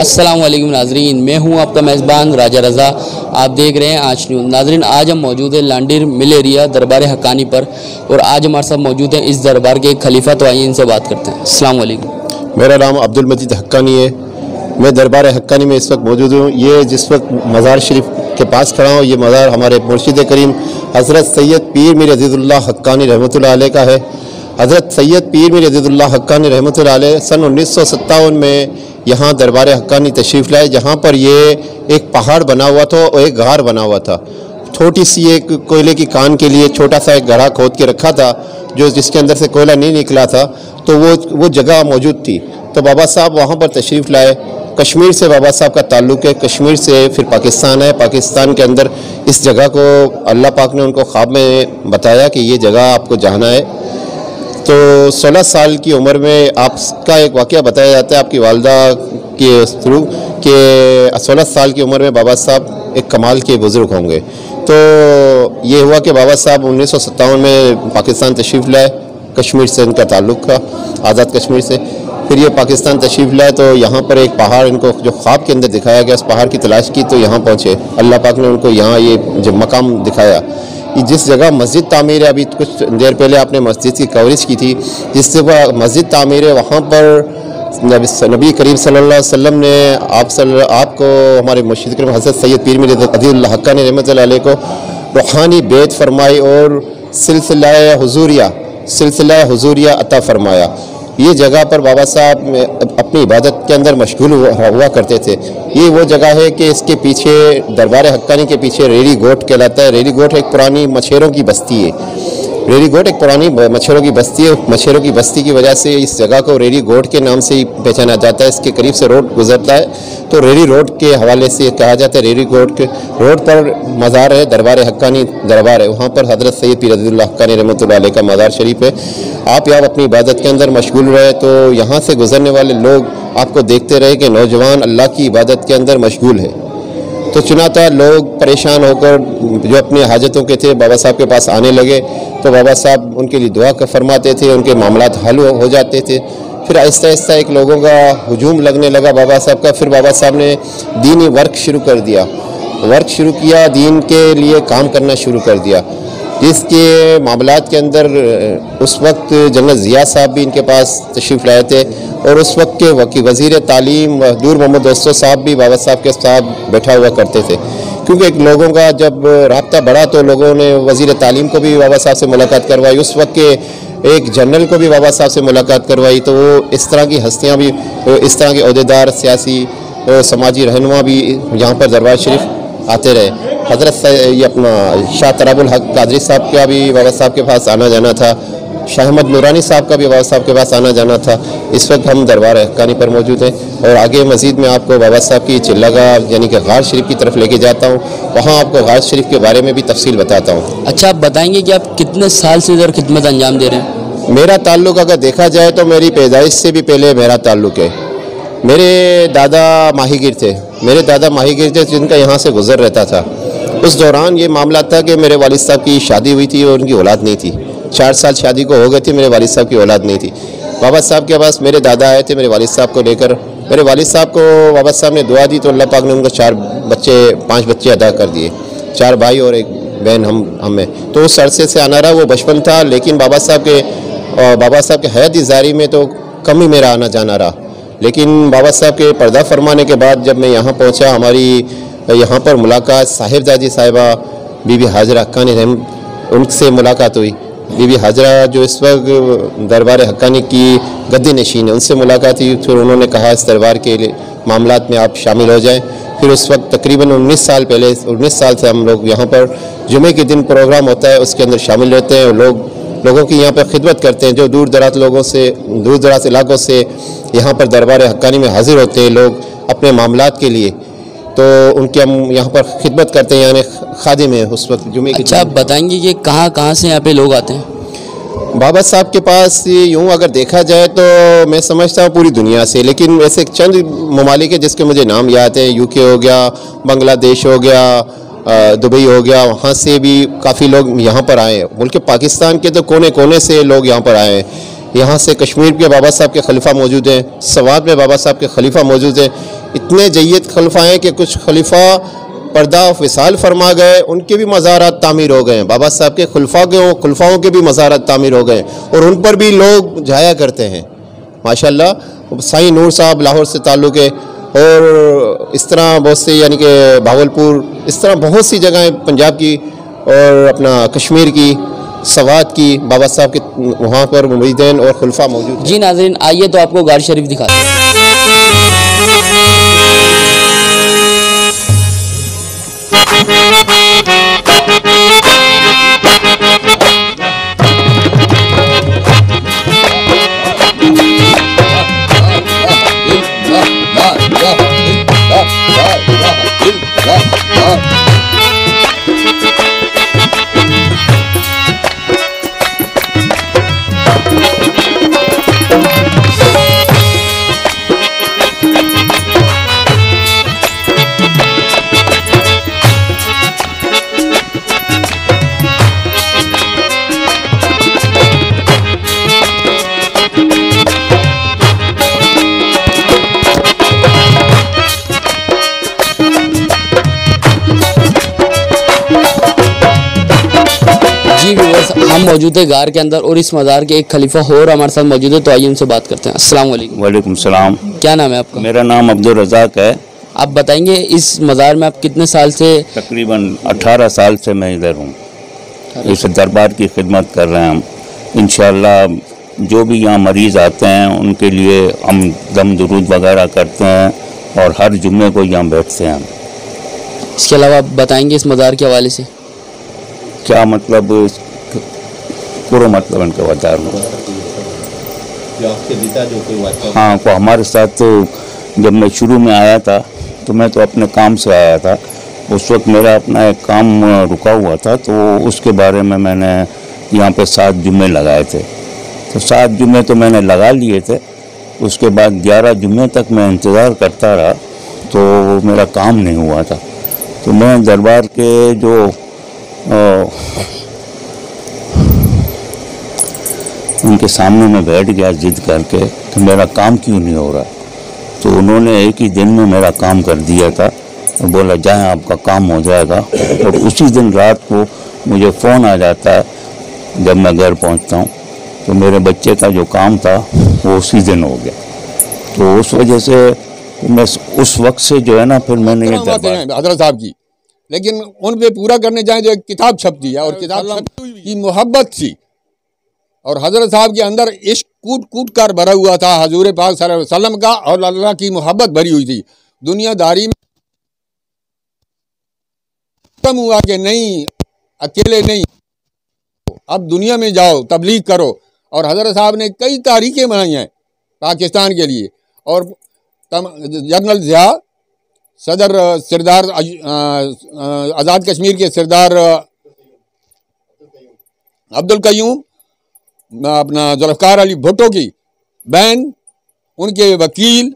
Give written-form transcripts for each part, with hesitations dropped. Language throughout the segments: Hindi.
अस्सलाम वालेकुम नाजरीन, मैं हूं आपका मेज़बान राजा रज़ा। आप देख रहे हैं आज न्यूज़। नाजरीन, आज हम मौजूद हैं लांडीर मिल एरिया दरबार हक्कानी पर, और आज हमारे साथ मौजूद हैं इस दरबार के एक खलीफा। तो आइए इनसे बात करते हैं। अस्सलाम वालेकुम। मेरा नाम अब्दुल मजीद हक्कानी है। मैं दरबार हक्कानी में इस वक्त मौजूद हूँ। ये जिस वक्त मज़ार शरीफ के पास खड़ा हूँ, ये मज़ार हमारे मुर्शिद करीम हज़रत सैयद पीर मीर अज़ीज़ुल्लाह हक्कानी रहमतुल्लाह अलैह का है। हज़रत सैयद पीर मीर अज़ीज़ुल्लाह हक्कानी रहमतुल्लाह अलैह सन 1957 में यहाँ दरबार हक्कानी तशरीफ़ लाए, जहाँ पर ये एक पहाड़ बना हुआ था और एक गार बना हुआ था। छोटी सी एक कोयले की कान के लिए छोटा सा एक गड्ढा खोद के रखा था, जो जिसके अंदर से कोयला नहीं निकला था, तो वो जगह मौजूद थी। तो बाबा साहब वहाँ पर तशरीफ़ लाए। कश्मीर से बाबा साहब का ताल्लुक़ है, कश्मीर से फिर पाकिस्तान है। पाकिस्तान के अंदर इस जगह को अल्लाह पाक ने उनको ख्वाब में बताया कि ये जगह आपको जाना है। तो 16 साल की उम्र में आपका एक वाक़या बताया जाता है आपकी वालदा के थ्रू कि 16 साल की उम्र में बाबा साहब एक कमाल के बुज़ुर्ग होंगे। तो ये हुआ कि बाबा साहब 1957 में पाकिस्तान तशरीफ़ लाए। कश्मीर से इनका ताल्लुक़ था, आज़ाद कश्मीर से। फिर ये पाकिस्तान तशरीफ़ लाए तो यहाँ पर एक पहाड़ इनको जो ख्वाब के अंदर दिखाया गया, उस पहाड़ की तलाश की तो यहाँ पहुँचे। अल्लाह पाक ने उनको यहाँ ये जो मकाम दिखाया, जिस जगह मस्जिद तामीर है, अभी कुछ देर पहले आपने मस्जिद की कवरेज की थी, जिस जगह मस्जिद तामीर है वहाँ पर नबी करीम सल्लल्लाहु अलैहि वसल्लम ने आपको हमारे मुर्शिद करीम हज़रत सैयद पीर मीर अज़ीज़ुल्लाह हक्कानी रहमतुल्लाह अलैह को रूहानी बेत फरमाई और सिलसिला हुजूरिया अता फरमाया। ये जगह पर बाबा साहब अपनी इबादत के अंदर मशगूल हुआ करते थे। ये वो जगह है कि इसके पीछे दरबार हक्कानी के पीछे रेरी गोट कहलाता है। रेरी गोट एक पुरानी मछेरों की बस्ती है। रेरी गोट एक पुरानी मछेरों की बस्ती है। मछेरों की बस्ती की वजह से इस जगह को रेरी गोट के नाम से ही पहचाना जाता है। इसके करीब से रोड गुजरता है, तो रेरी रोड के हवाले से कहा जाता है। रेरी गोट के रोड पर मज़ार है, दरबार हक्कानी दरबार है। वहाँ पर हज़रत सैयद पीर अज़ीज़ुल्लाह हक्कानी रहमतुल्लाह अलैह का मज़ार शरीफ है। आप यहाँ अपनी इबादत के अंदर मशगूल रहे तो यहाँ से गुजरने वाले लोग आपको देखते रहे कि नौजवान अल्लाह की इबादत के अंदर मशगूल है। तो चुनाता लोग परेशान होकर जो अपनी हाजतों के थे बाबा साहब के पास आने लगे, तो बाबा साहब उनके लिए दुआ का फरमाते थे, उनके मामलात हल हो जाते थे। फिर आहिस्ता आहिस्ता एक लोगों का हुजूम लगने लगा बाबा साहब का। फिर बाबा साहब ने दीनी वर्क शुरू कर दिया, दीन के लिए काम करना शुरू कर दिया। जिसके मामलात के अंदर उस वक्त जनरल ज़िया साहब भी इनके पास तशरीफ़ लाए थे, और उस वक्त के वज़ीर तालीम दूर मोहम्मद दोस्तों साहब भी बाबा साहब के साथ बैठा हुआ करते थे। क्योंकि एक लोगों का जब राब्ता बढ़ा तो लोगों ने वज़ीर तालीम को भी बाबा साहब से मुलाकात करवाई, उस वक्त के एक जनरल को भी बाबा साहब से मुलाकात करवाई। तो वो इस तरह की हस्तियाँ भी, इस तरह के ओहदेदार, सियासी समाजी रहनुमा भी यहाँ पर दरबार शरीफ आते रहे। हज़रत ये अपना शाह तराबुल हक कादरी साहब का भी बाबा साहब के पास आना जाना था। शाह अहमद नूरानी साहब का भी बाबा साहब के पास आना जाना था। इस वक्त हम दरबार हक्कानी पर मौजूद हैं, और आगे मज़ीद में आपको बाबा साहब की चिल्लागाह यानी कि गार शरीफ की तरफ लेके जाता हूँ। वहाँ आपको गार शरीफ के बारे में भी तफसील बताता हूँ। अच्छा, आप बताएंगे कि आप कितने साल से इधर खिदमत अंजाम दे रहे हैं? मेरा ताल्लुक़ अगर देखा जाए तो मेरी पैदाइश से भी पहले मेरा ताल्लुक़ है। मेरे दादा माहीगीर थे, जिनका यहाँ से गुज़र रहता था। उस दौरान ये मामला था कि मेरे वालिद साहब की शादी हुई थी और उनकी औलाद नहीं थी। 4 साल शादी को हो गए थे, मेरे वालिद साहब की औलाद नहीं थी। बाबा साहब के पास मेरे दादा आए थे मेरे वालिद साहब को लेकर। मेरे वालिद साहब को बाबा साहब ने दुआ दी तो अल्लाह पाक ने उनको 5 बच्चे अदा कर दिए। 4 भाई और एक बहन हमें। तो उस अरसे से आना रहा वो बचपन था, लेकिन बाबा साहब के हयात जारी में तो कम ही मेरा आना जाना रहा। लेकिन बाबा साहब के पर्दा फरमाने के बाद जब मैं यहाँ पहुँचा, हमारी यहाँ पर मुलाकात साहिबजादी साहिबा बीबी हाजरा हक्कानी उनसे मुलाकात हुई। बीबी हाजरा जो इस वक्त दरबार हक्कानी की गद्दी नशीन है, उनसे मुलाकात हुई। फिर उन्होंने कहा इस दरबार के मामलात में आप शामिल हो जाएं। फिर उस वक्त तकरीबन 19 साल से हम लोग यहाँ पर जुमे के दिन प्रोग्राम होता है उसके अंदर शामिल रहते हैं। लोगों की यहाँ पर खिदमत करते हैं, जो दूर दराज इलाकों से यहाँ पर दरबार हक्कानी में हाजिर होते हैं लोग अपने मामलात के लिए, तो उनकी हम यहाँ पर खिदमत करते हैं, यानी खादिम है उस वक्त जुमे की। अच्छा, आप बताएंगे कि कहाँ से यहाँ पे लोग आते हैं? बाबा साहब के पास यूँ अगर देखा जाए तो मैं समझता हूँ पूरी दुनिया से, लेकिन ऐसे चंद ममालिक है जिसके मुझे नाम याद है। यूके हो गया, बांग्लादेश हो गया, दुबई हो गया, वहाँ से भी काफ़ी लोग यहाँ पर आए हैं। मुल्क पाकिस्तान के तो कोने कोने से लोग यहाँ पर आए हैं। यहाँ से कश्मीर के बाबा साहब के खलीफा मौजूद हैं, सवात में बाबा साहब के खलीफा मौजूद हैं। इतने जय्यद खलीफा हैं कि कुछ खलीफा पर्दा विसाल फरमा गए, उनके भी मज़ारात तामीर हो गए हैं। बाबा साहब के खुलफाओं के भी मज़ारात तामीर हो गए और उन पर भी लोग जाया करते हैं माशाल्लाह। साईं नूर साहब लाहौर से ताल्लुक़ है और इस तरह बहुत से, यानी कि भावलपुर, इस तरह बहुत सी जगहें पंजाब की और अपना कश्मीर की, सवात की, बाबा साहब के वहाँ पर मुरीदीन और खुलफा मौजूद हैं। जी नाज़रीन, आइए तो आपको गार शरीफ दिखाते हैं। हम मौजूद है गार के अंदर और इस मज़ार के एक खलीफा और हमारे साथ मौजूद है, तो आइए उनसे बात करते हैं। अस्सलाम वालेकुम। वालेकुम सलाम। क्या नाम है आपका? मेरा नाम अब्दुल रज़ाक है। आप बताएंगे इस मज़ार में आप कितने साल से? तकरीबन 18 साल से मैं इधर हूँ, इस दरबार की खिदमत कर रहे हैं हम। इंशाअल्लाह जो भी यहाँ मरीज़ आते हैं उनके लिए हम दम दुरूद वगैरह करते हैं और हर जुम्मे को यहाँ बैठते हैं हम। इसके अलावा आप बताएंगे इस मज़ार के हवाले से क्या मतलब, पूरा मतलब इनका बता रहा हूँ। हाँ, तो हमारे साथ तो जब मैं शुरू में आया था तो मैं तो अपने काम से आया था। उस वक्त मेरा अपना एक काम रुका हुआ था, तो उसके बारे में मैंने यहाँ पे 7 जुम्मे लगाए थे। तो 7 जुम्मे तो मैंने लगा लिए थे। उसके बाद 11 जुम्मे तक मैं इंतज़ार करता रहा, तो मेरा काम नहीं हुआ था। तो मैं दरबार के जो उनके सामने मैं बैठ गया जिद करके, तो मेरा काम क्यों नहीं हो रहा। तो उन्होंने एक ही दिन में मेरा काम कर दिया था और बोला जाए आपका काम हो जाएगा। और उसी दिन रात को मुझे फ़ोन आ जाता है जब मैं घर पहुंचता हूं, तो मेरे बच्चे का जो काम था वो उसी दिन हो गया। तो उस वजह से मैं उस वक्त से जो है ना, फिर मैंने ये हज़रत साहब की, लेकिन उन पे पूरा करने जाए तो एक किताब छपती है और किताब की मोहब्बत थी और हज़रत साहब के अंदर इश्क कूट कूट कर भरा हुआ था हजूर पाक सल्लल्लाहु अलैहि वसल्लम का, और अल्लाह की मोहब्बत भरी हुई थी। दुनियादारी में खत्म हुआ कि नहीं, अकेले नहीं, अब दुनिया में जाओ, तबलीग करो। और हज़रत साहब ने कई तारीखें बनाई हैं पाकिस्तान के लिए। और जनरल ज़िया, सदर सरदार आज़ाद कश्मीर के सरदार अब्दुल कयूम, अपना जुल्फ़िकार अली भुट्टो की बहन, उनके वकील,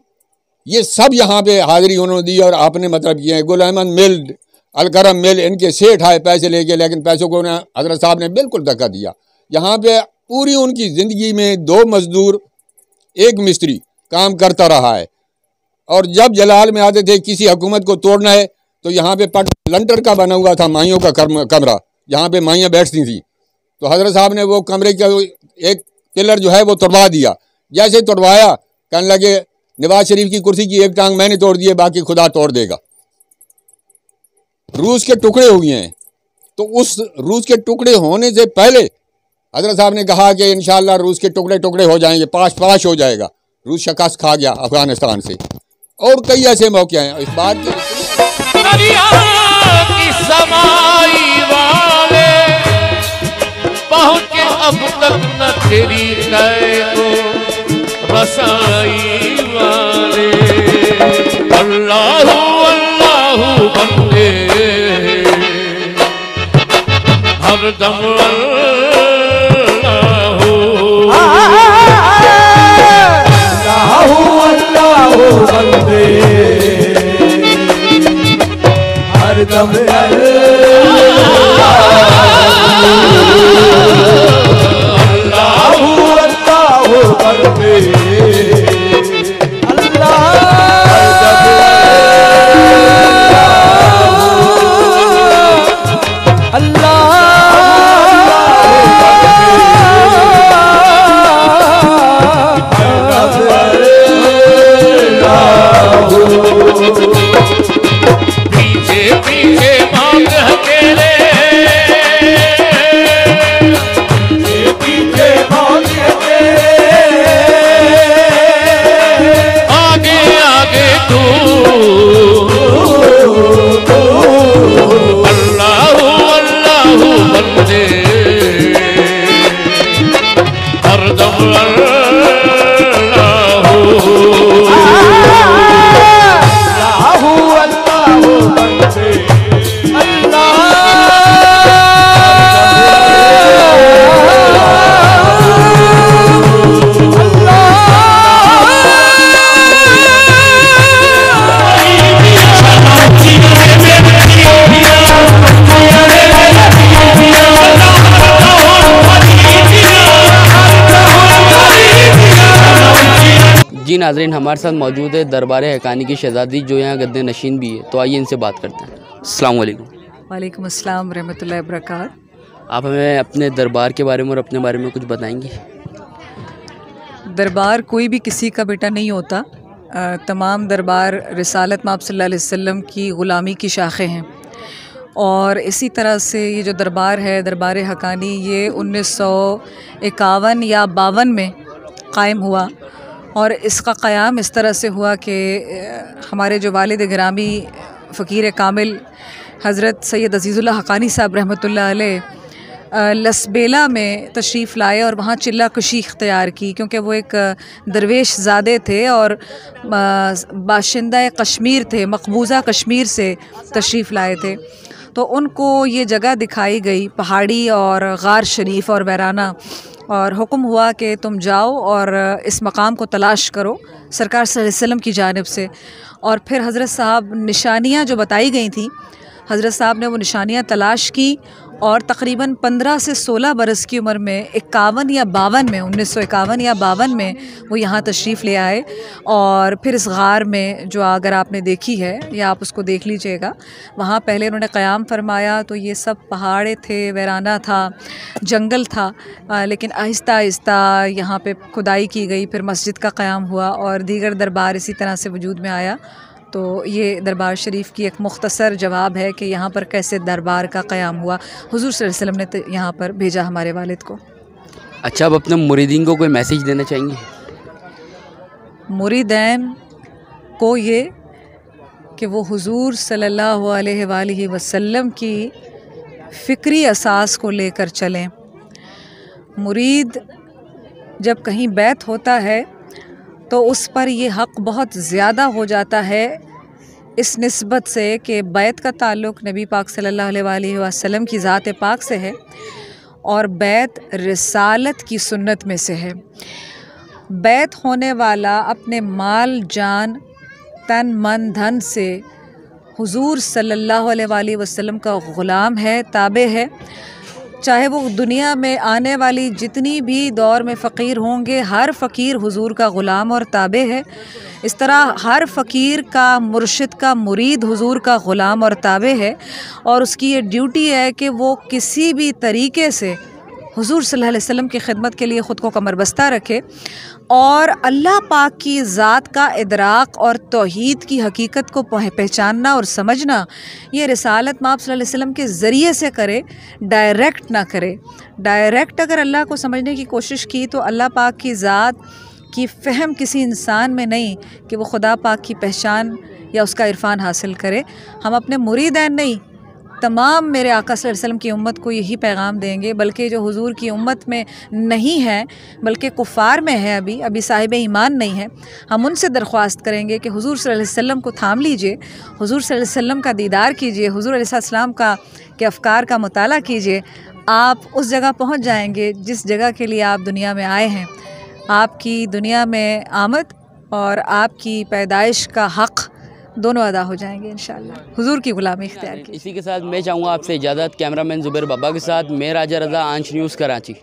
ये सब यहाँ पे हाज़िरी उन्होंने दी और आपने मतलब किए हैं। गुल अहमद मिल, अलकरम मिल, इनके सेठ आए पैसे लेके, लेकिन पैसों को हज़रत साहब ने बिल्कुल धक्का दिया। यहाँ पे पूरी उनकी ज़िंदगी में 2 मज़दूर 1 मिस्त्री काम करता रहा है। और जब जलाल में आते थे किसी हुकूमत को तोड़ना है, तो यहाँ पे लंटर का बना हुआ था माइयों का कमरा, जहाँ पे माइयाँ बैठती थी। तो हज़रत साहब ने वो कमरे का एक पिलर जो है वो तोड़वा दिया। जैसे तोड़वाया, कहने लगे नवाज शरीफ की कुर्सी की एक टांग मैंने तोड़ दी है, बाकी खुदा तोड़ देगा। रूस के टुकड़े हुए हैं, तो उस रूस के टुकड़े होने से पहले हज़रत साहब ने कहा कि इंशाअल्लाह रूस के टुकड़े टुकड़े हो जाएंगे, पाश हो जाएगा। रूस शिकस्त खा गया अफगानिस्तान से। और कई ऐसे मौके हैं इस बात के। पहुँचे अब तक न तेरी को रसाई वाले। अल्लाहु अल्लाहु बंदे हरदम अल्लाहु अल्लाहु बंदे हरदम अल्लाहु अल्लाहु जी नाज़रीन, हमारे साथ मौजूद है दरबार हक़ानी की शहज़ादी जो यहाँ गद्दे नशीन भी है, तो आइए इनसे बात करते हैं। अस्सलाम वालेकुम। वालेकुम अस्सलाम रहमतुल्लाहि व बरकातहू। आप हमें अपने दरबार के बारे में और अपने बारे में कुछ बताएंगी? दरबार कोई भी किसी का बेटा नहीं होता। तमाम दरबार रिसालत माब सल्लल्लाहु अलैहि वसल्लम की ग़ुलामी की शाखें हैं। और इसी तरह से ये जो दरबार है, दरबार हक़ानी, ये 1951 या 52 में क़ायम हुआ। और इसका क़याम इस तरह से हुआ कि हमारे जो वालिद गिरामी फ़कीर कामिल हज़रत सैयद अज़ीज़ुल्लाह हक़ानी साहब रहमतुल्लाह अलैह लसबेला में तशरीफ़ लाए और वहाँ चिल्ला कुशी इख्तियार की, क्योंकि वो एक दरवेश ज़ादे थे और बाशिंदा कश्मीर थे, मकबूज़ा कश्मीर से तशरीफ़ लाए थे। तो उनको ये जगह दिखाई गई, पहाड़ी और गार शरीफ और वैराना, और हुक्म हुआ कि तुम जाओ और इस मकाम को तलाश करो सरकार सल्लल्लाहु अलैहि वसल्लम की जानिब से। और फिर हज़रत साहब निशानियाँ जो बताई गई थी, हज़रत साहब ने वो निशानियाँ तलाश की और तकरीबन 15 से 16 बरस की उम्र में 51 या 52 में 1951 या 52 में वो यहाँ तशरीफ़ ले आए। और फिर इस गार में, जो अगर आपने देखी है या आप उसको देख लीजिएगा, वहाँ पहले उन्होंने क़याम फरमाया तो ये सब पहाड़े थे, वैराना था, जंगल था, लेकिन आहिस्ता आहिस्ता यहाँ पे खुदाई की गई, फिर मस्जिद का क़याम हुआ और दीगर दरबार इसी तरह से वजूद में आया। तो ये दरबार शरीफ की एक मुख्तसर जवाब है कि यहाँ पर कैसे दरबार का क़याम हुआ। हुज़ूर सल्लल्लाहु अलैहि वसल्लम ने यहाँ पर भेजा हमारे वालिद को। अच्छा, अब अपने मुरीदीन को कोई मैसेज देना चाहेंगे? मुरीदैन को ये कि वो हुज़ूर सल्लल्लाहु अलैहि वसल्लम की फ़िक्री असास को लेकर चलें। मुरीद जब कहीं बैत होता है तो उस पर ये हक़ बहुत ज़्यादा हो जाता है, इस निस्बत से कि बैत का ताल्लुक़ नबी पाक सल्लल्लाहु अलैहि वसल्लम की ज़ात पाक से है और बैत रिसालत की सुन्नत में से है। बैत होने वाला अपने माल जान तन मन धन से हुज़ूर सल्लल्लाहु अलैहि वसल्लम का ग़ुलाम है, ताबे है। चाहे वो दुनिया में आने वाली जितनी भी दौर में फ़कीर होंगे, हर फ़कीर हुज़ूर का ग़ुलाम और ताबे है। इस तरह हर फ़कीर का, मुर्शिद का, मुरीद हुज़ूर का ग़ुलाम और ताबे है। और उसकी ये ड्यूटी है कि वो किसी भी तरीके से हुज़ूर सल्लल्लाहु अलैहि वसल्लम की खिदमत के लिए ख़ुद को कमरबस्ता रखे और अल्लाह पाक की ज़ात का इदराक और तौहीद की हकीकत को पहचानना और समझना ये रिसालत माब सल्लल्लाहु अलैहि वसल्लम के ज़रिए से करे, डायरेक्ट ना करे। डायरेक्ट अगर अल्लाह को समझने की कोशिश की तो अल्लाह पाक की ज़ात की फ़हम किसी इंसान में नहीं कि वो खुदा पाक की पहचान या उसका इरफान हासिल करे। हम अपने मुरीदैन नहीं, तमाम मेरे आका सल्लल्लाहु अलैहि वसल्लम की उम्मत को यही पैगाम देंगे, बल्कि जो हुज़ूर की उम्मत में नहीं है बल्कि कुफ़ार में है, अभी साहिब ईमान नहीं है, हम उनसे दरख्वास्त करेंगे कि हुज़ूर सल्लल्लाहु अलैहि वसल्लम को थाम लीजिए, हुज़ूर सल्लल्लाहु अलैहि वसल्लम का दीदार कीजिए, हुज़ूर अलैहिस्सलाम का के अफ़कार का मुताला कीजिए। आप उस जगह पहुँच जाएंगे जिस जगह के लिए आप दुनिया में आए हैं। आपकी दुनिया में आमद और आपकी पैदाइश का हक़ दोनों अदा हो जाएंगे इंशाअल्लाह, हुज़ूर की ग़ुलामी इख्तियार की। इसी के साथ मैं चाहूँगा आपसे इजाज़त। कैमरामैन ज़ुबैर बाबा के साथ मैं राजा रज़ा, आंच न्यूज़, कराची।